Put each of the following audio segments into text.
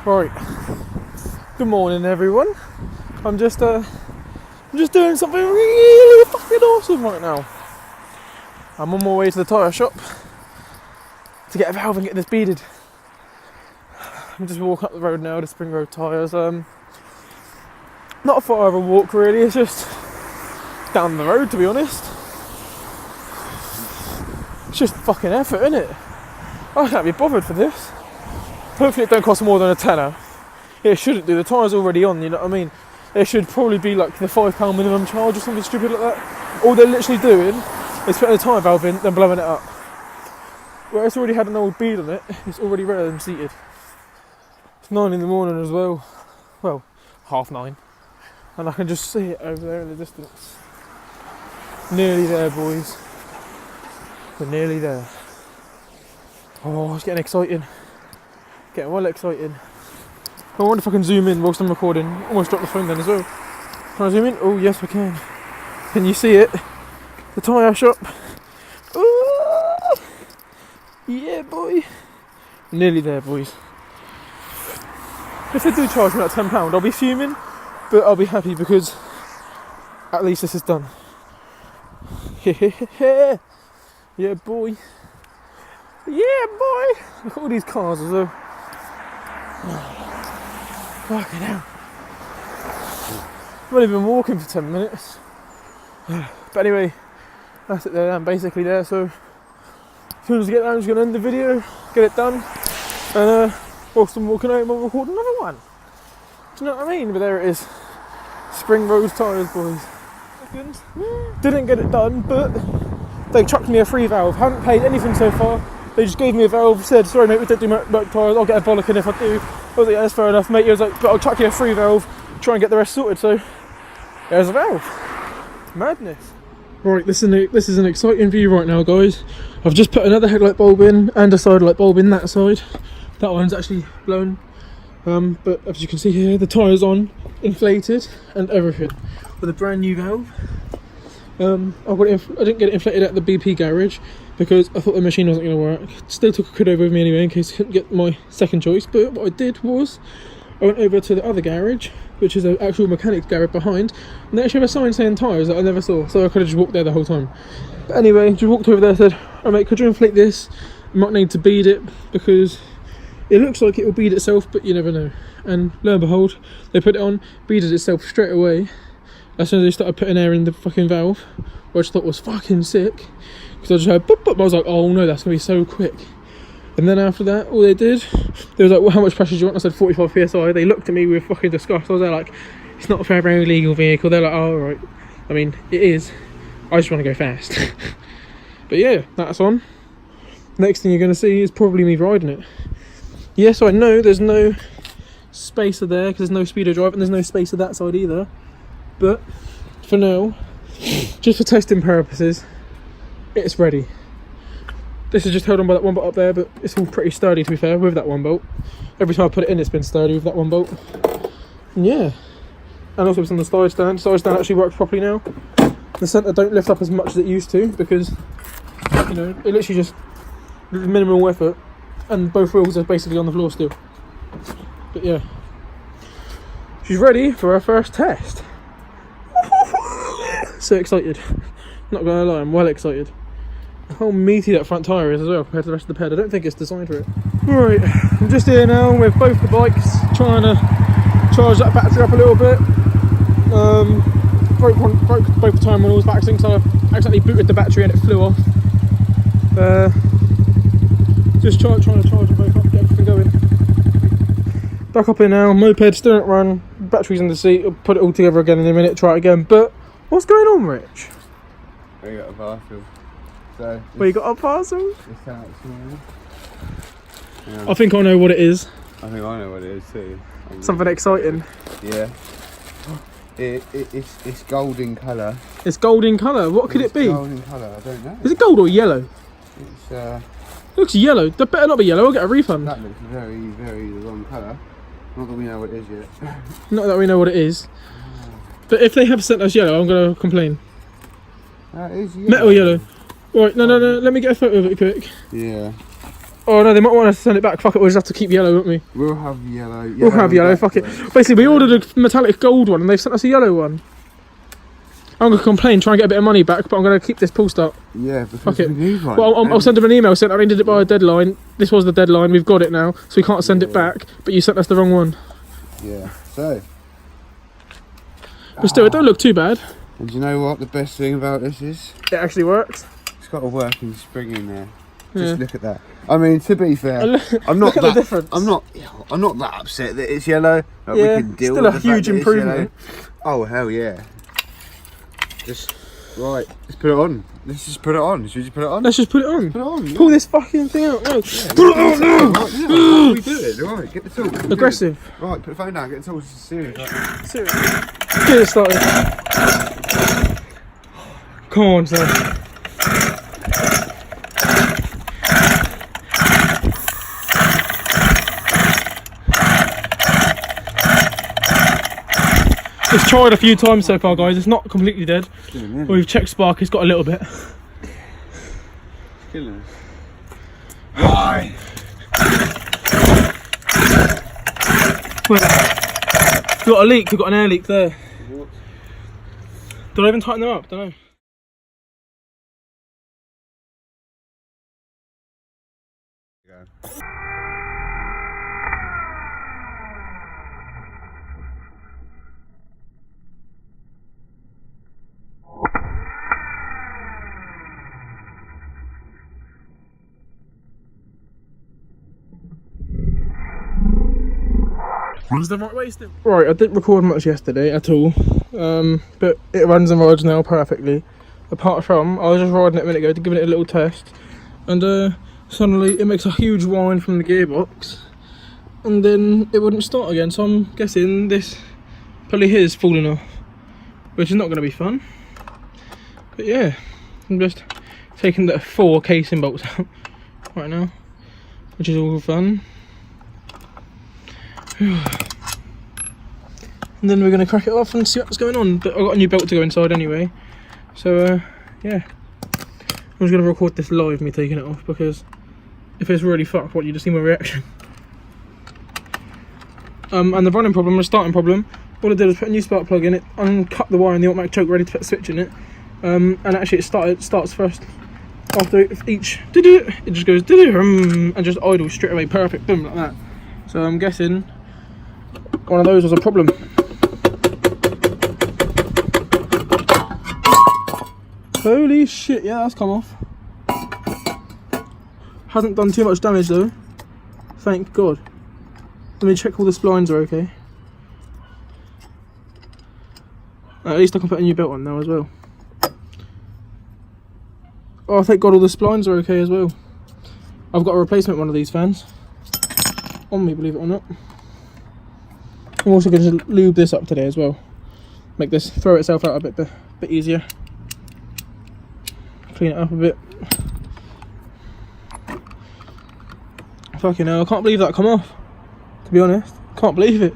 Right. Good morning, everyone. I'm just doing something really fucking awesome right now. I'm on my way to the tyre shop to get a valve and get this beaded. I'm just walking up the road now, the Spring Road tyres. Not far of a walk really, it's just down the road, to be honest. It's just fucking effort, isn't it? I can't be bothered for this. Hopefully it don't cost more than a tenner. It shouldn't do, the tyre's already on, you know what I mean? It should probably be like the £5 minimum charge or something stupid like that. All they're literally doing is putting a tyre valve in, then blowing it up. Where it's already had an old bead on it, it's already ready and seated. It's 9 in the morning as well. Well, 9:30. And I can just see it over there in the distance. Nearly there, boys. We're nearly there. Oh, it's getting exciting. Getting well exciting. I wonder if I can zoom in whilst I'm recording. Almost dropped the phone then as well. Can I zoom in? Oh yes I can. Can you see it? The tyre shop. Ooh! Yeah boy. Nearly there, boys. If they do charge me like £10, I'll be fuming, but I'll be happy because at least this is done. Yeah boy. Yeah boy. Look at all these cars as well. Fucking hell. I've only been walking for 10 minutes. But anyway, that's it there, I'm basically there, so as soon as I get there I'm just going to end the video, get it done, and whilst I'm walking home I'll record another one. Do you know what I mean? But there it is. Spring Road tyres, boys. Didn't get it done, but they chucked me a free valve. Haven't paid anything so far. They just gave me a valve, said, sorry mate, we don't do motorbike tyres, I'll get a bollocking if I do. I was like, yeah, that's fair enough mate. He was like, but I'll chuck you a free valve, try and get the rest sorted, so there's a valve. Madness. Right, this is an exciting view right now, guys. I've just put another headlight bulb in and a side light bulb in that side. That one's actually blown. But as you can see here, the tyre's on, inflated and everything. With a brand new valve. I didn't get it inflated at the BP garage because I thought the machine wasn't going to work. Still took a kid over with me anyway in case I couldn't get my second choice. But what I did was I went over to the other garage, which is an actual mechanic's garage behind, and they actually have a sign saying tyres that I never saw, so I could have just walked there the whole time. But anyway, just walked over there and said, oh mate, could you inflate this? I might need to bead it because it looks like it will bead itself, but you never know. And lo and behold, they put it on, beaded itself straight away as soon as they started putting air in the fucking valve, which I thought was fucking sick, because I just heard boop boop, I was like, oh no, that's going to be so quick. And then after that, all they did, they was like, well, how much pressure do you want? I said 45 psi. They looked at me with fucking disgust. I was there like, it's not a fair legal vehicle. They're like, oh alright. I mean, it is. I just want to go fast. But yeah, that's on. Next thing you're going to see is probably me riding it. Yes, I know there's no spacer there because there's no speedo drive and there's no spacer that side either. But for now, just for testing purposes, it's ready. This is just held on by that one bolt up there, but it's all pretty sturdy to be fair with that one bolt. Every time I put it in, it's been sturdy with that one bolt. And yeah, and also it's on the side stand. Side stand actually works properly now. The centre don't lift up as much as it used to because, you know, it literally just minimal effort, and both wheels are basically on the floor still. But yeah, she's ready for her first test. So excited. Not gonna lie, I'm well excited. How meaty that front tyre is as well compared to the rest of the ped. I don't think it's designed for it. Right, I'm just here now with both the bikes, trying to charge that battery up a little bit. Broke both the time wheels by accident, so I accidentally booted the battery and it flew off. Just trying to charge them both up, get everything going. Back up here now, moped still don't run, battery's in the seat, I'll put it all together again in a minute, try it again. But what's going on, Rich? I got a parcel. So Well, you got a parcel? This out this morning. I think I know what it is. I think I know what it is too. Something exciting. Yeah. It's gold in colour. It's gold in colour. What could it be? Gold in colour. I don't know. Is it gold or yellow? It's It looks yellow. That better not be yellow. I'll get a refund. that looks very the wrong colour. Not that we know what it is yet. Not that we know what it is. But if they have sent us yellow, I'm going to complain. That is yellow. Metal yellow. Right, no. Let me get a photo of it quick. Yeah. Oh no, they might want us to send it back. Fuck it, we'll just have to keep yellow, won't we? We'll have yellow. We'll have yellow, fuck it. Basically, we ordered a metallic gold one and they've sent us a yellow one. I'm going to complain, try and get a bit of money back, but I'm going to keep this pull start. Yeah, because fuck it. we need one. Well, I'll send them an email saying I needed it by a deadline. This was the deadline, we've got it now, so we can't send it back, but you sent us the wrong one. Yeah, so. But still, it don't look too bad. And do you know what the best thing about this is? It actually works. It's got a working spring in there. Just look at that. I mean, to be fair, I'm not look at the difference. I'm not that upset that it's yellow. Like, yeah, we can deal still with a the huge fact that improvement. It's yellow. Oh hell yeah! Just right, let's put it on. Let's just put it on. Should we just put it on? Let's just put it on. Put it on. Yeah. Pull this fucking thing out. No. Yeah. Pull it out now. Right, yeah. We do it. Right, get the tools. Aggressive. Right, put the phone down. Get the tools. Serious. Serious. Get it started. Come on, son. It's tried a few times so far, guys. It's not completely dead. We've checked spark, it's got a little bit. Killing us. Why? We've got a leak, we've got an air leak there. What? Did I even tighten them up? Don't know. Was the right way still? Right, I didn't record much yesterday at all, but it runs and rides now perfectly. Apart from, I was just riding it a minute ago to give it a little test, and suddenly it makes a huge whine from the gearbox, and then it wouldn't start again. So I'm guessing this pulley is falling off, which is not going to be fun. But yeah, I'm just taking the 4 casing bolts out right now, which is all fun. And then we're going to crack it off and see what's going on. But I've got a new belt to go inside anyway, so yeah, I'm just going to record this live, me taking it off, because if it's really fucked, I want you to see my reaction. And the running problem, the starting problem, all I did was put a new spark plug in it, uncut the wire in the automatic choke, ready to put a switch in it, and actually it starts first. After each it just goes and just idles straight away, perfect, boom, like that. So I'm guessing one of those was a problem. Holy shit, yeah, that's come off. Hasn't done too much damage though, thank God. Let me check all the splines are okay. At least I can put a new belt on now as well. Oh, thank God all the splines are okay as well. I've got a replacement one of these fans on me, believe it or not. I'm also going to lube this up today as well. Make this throw itself out a bit easier. Clean it up a bit. Fucking hell, I can't believe that come off. To be honest, can't believe it.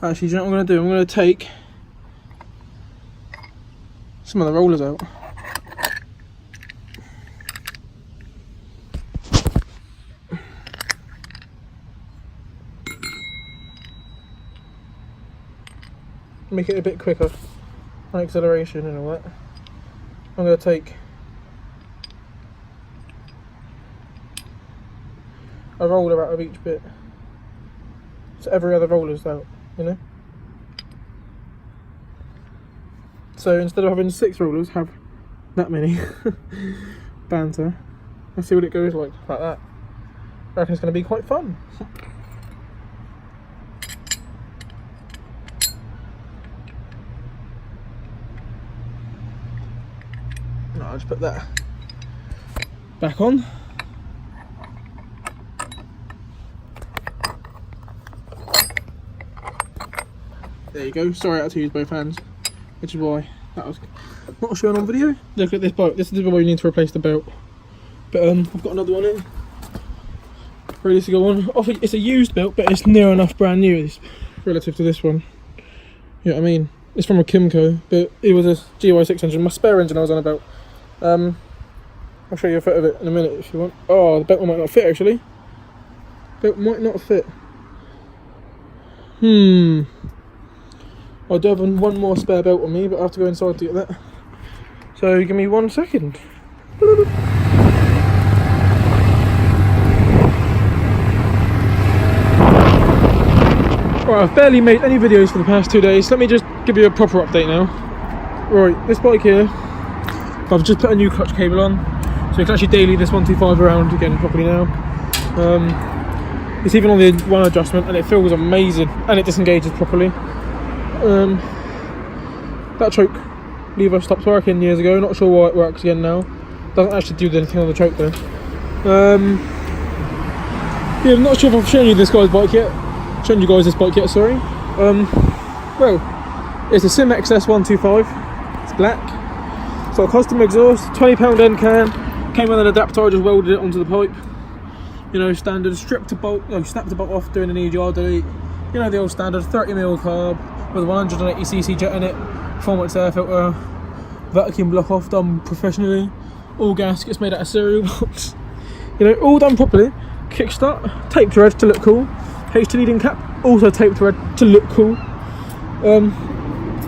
Actually, do you know what I'm going to do? I'm going to take some of the rollers out. Make it a bit quicker on acceleration and all that. I'm going to take a roller out of each bit, so every other roller's out, you know. So instead of having 6 rollers, have that many. Banter. Let's see what it goes like that. I reckon it's going to be quite fun. I'll just put that back on. There you go. Sorry I had to use both hands, which is why that was not shown on video. Look at this bolt. This is the way you need to replace the belt. But I've got another one in, ready to go on. It's a used belt, but it's near enough brand new relative to this one. You know what I mean? It's from a Kimco, but it was a GY6 engine. My spare engine I was on about. I'll show you a photo of it in a minute if you want. Oh, the belt might not fit actually. Belt might not fit. I do have one more spare belt on me, but I have to go inside to get that. So give me 1 second. Right, I've barely made any videos for the past 2 days. Let me just give you a proper update now. Right, this bike here, I've just put a new clutch cable on, so you can actually daily this 125 around again properly now. It's even on the one adjustment and it feels amazing, and it disengages properly. That choke lever stopped working years ago, not sure why it works again now. Doesn't actually do anything on the choke though. Yeah, I'm not sure if I've shown you this guy's bike yet. Shown you guys this bike yet, sorry. Well, it's a Sim XS 125. It's black. It's got a custom exhaust, £20 end can. Came with an adapter, I just welded it onto the pipe. You know, standard snap to bolt off, doing an EGR delete. You know, the old standard 30mm carb with a 180cc jet in it, performance air filter, vacuum block off done professionally. All gaskets made out of cereal box. You know, all done properly. Kickstart, taped to red to look cool. HT leading cap, also taped to red to look cool.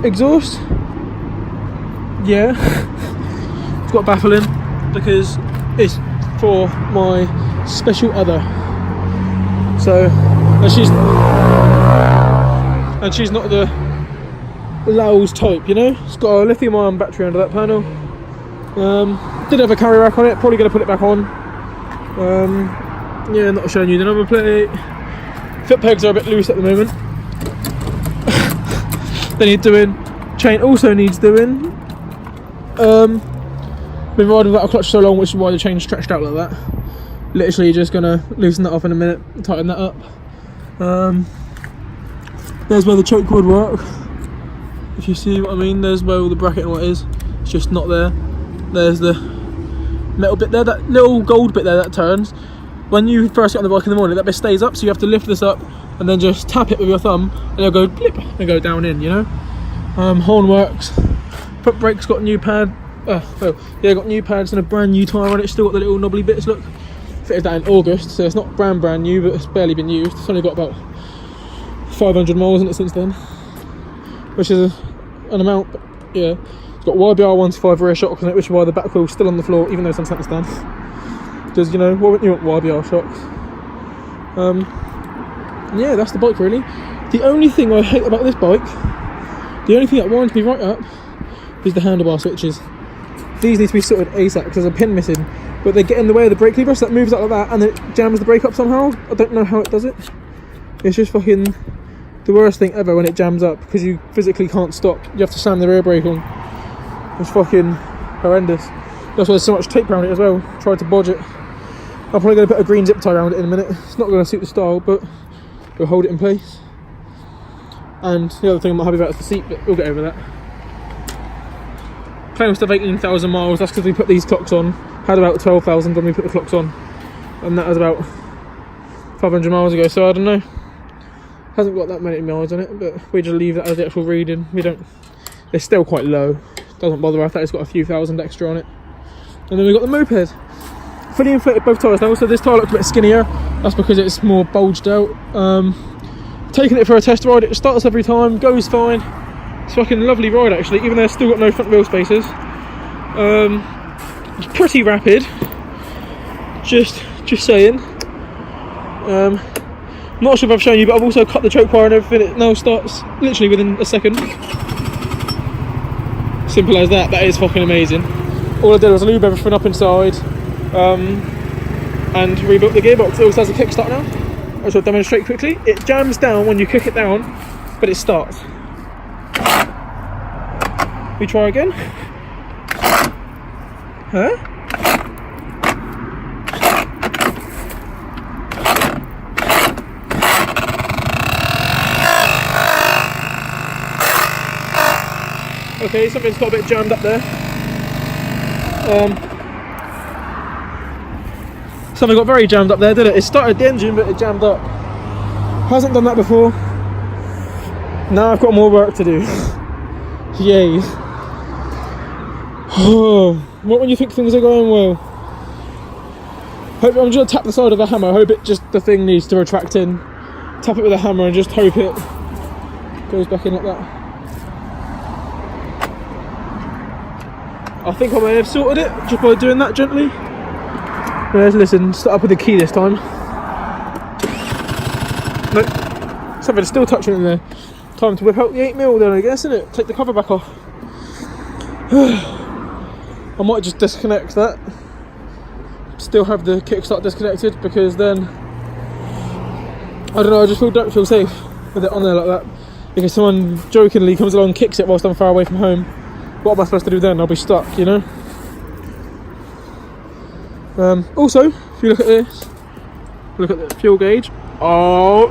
Exhaust, yeah. It's got baffling because it's for my special other. So, and she's not the Lowell's type, you know. It's got a lithium-ion battery under that panel. Did have a carry rack on it. Probably going to put it back on. Yeah, not showing you the number plate. Foot pegs are a bit loose at the moment. They need doing. Chain also needs doing. Been riding without a clutch so long, which is why the chain's stretched out like that. Literally just gonna loosen that off in a minute, tighten that up. There's where the choke would work. If you see what I mean, there's where all the bracket and what is. It's just not there. There's the metal bit there, that little gold bit there that turns. When you first get on the bike in the morning, that bit stays up, so you have to lift this up and then just tap it with your thumb and it'll go blip and go down in, you know. Horn works. Front brake's got a new pad. Yeah, got new pads and a brand new tyre on it. Still got the little knobbly bits, look. Fitted that in August, so it's not brand new, but it's barely been used. It's only got about 500 miles in it since then, which is an amount, but yeah. It's got YBR 125 rear shocks on it, which is why the back wheel's still on the floor, even though it's on centre stand. Because, you know, why wouldn't you want YBR shocks? Yeah, that's the bike really. The only thing I hate about this bike, the only thing that winds me right up, is the handlebar switches. These need to be sorted ASAP because there's a pin missing, but they get in the way of the brake lever, so that moves out like that and then it jams the brake up somehow. I don't know how it does it. It's just fucking the worst thing ever when it jams up because you physically can't stop. You have to slam the rear brake on. It's fucking horrendous. That's why there's so much tape around it as well. Tried to bodge it. I'm probably going to put a green zip tie around it in a minute. It's not going to suit the style, but it'll hold it in place. And the other thing I'm not happy about is the seat, but we'll get over that. Claims to have 18,000 miles, that's because we put these clocks on. Had about 12,000 when we put the clocks on. And that was about 500 miles ago, so I don't know. Hasn't got that many miles on it, but we just leave that as the actual reading. We don't, it's still quite low. Doesn't bother us that it's got a few thousand extra on it. And then we've got the moped. Fully inflated both tyres now, so this tyre looks a bit skinnier. That's because it's more bulged out. Taking it for a test ride, it starts every time, goes fine. It's a fucking lovely ride actually, even though it's still got no front wheel spaces. It's pretty rapid. Just saying. Not sure if I've shown you, but I've also cut the choke wire and everything. It now starts literally within a second. Simple as that. That is fucking amazing. All I did was lube everything up inside and rebuilt the gearbox. It also has a kickstart now, which I'll demonstrate quickly. It jams down when you kick it down, but it starts. We try again. Huh? Okay, something's got a bit jammed up there. Something got very jammed up there, didn't it? It started the engine, but it jammed up. Hasn't done that before. Now I've got more work to do. Yay. Oh, what when you think things are going well? Hope I'm just gonna tap the side of the hammer. Hope it just the thing needs to retract in. Tap it with a hammer and just hope it goes back in like that. I think I may have sorted it just by doing that gently. Let's listen. Start up with the key this time. Nope. Something's still touching in there. Time to whip out the 8mm then, I guess, isn't it? Take the cover back off. I might just disconnect that. Still have the kickstart disconnected because then I don't know, I just don't feel safe with it on there like that. If someone jokingly comes along and kicks it whilst I'm far away from home, what am I supposed to do then? I'll be stuck, you know? Also, if you look at this, look at the fuel gauge. Oh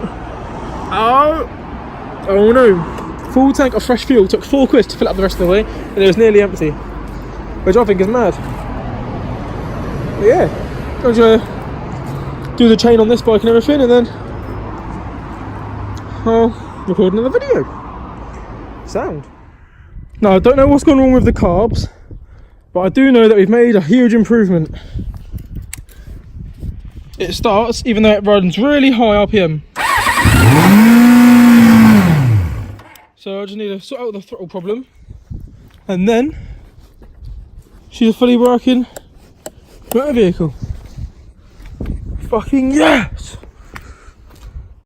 no! Full tank of fresh fuel took £4 to fill up the rest of the way, and it was nearly empty, which I think is mad. But yeah, I'm gonna do the chain on this bike and everything, and then I'll record another video. Sound. Now I don't know what's gone wrong with the carbs, but I do know that we've made a huge improvement. It starts even though it runs really high RPM. So I just need to sort out the throttle problem, and then she's a fully working motor vehicle. Fucking yes!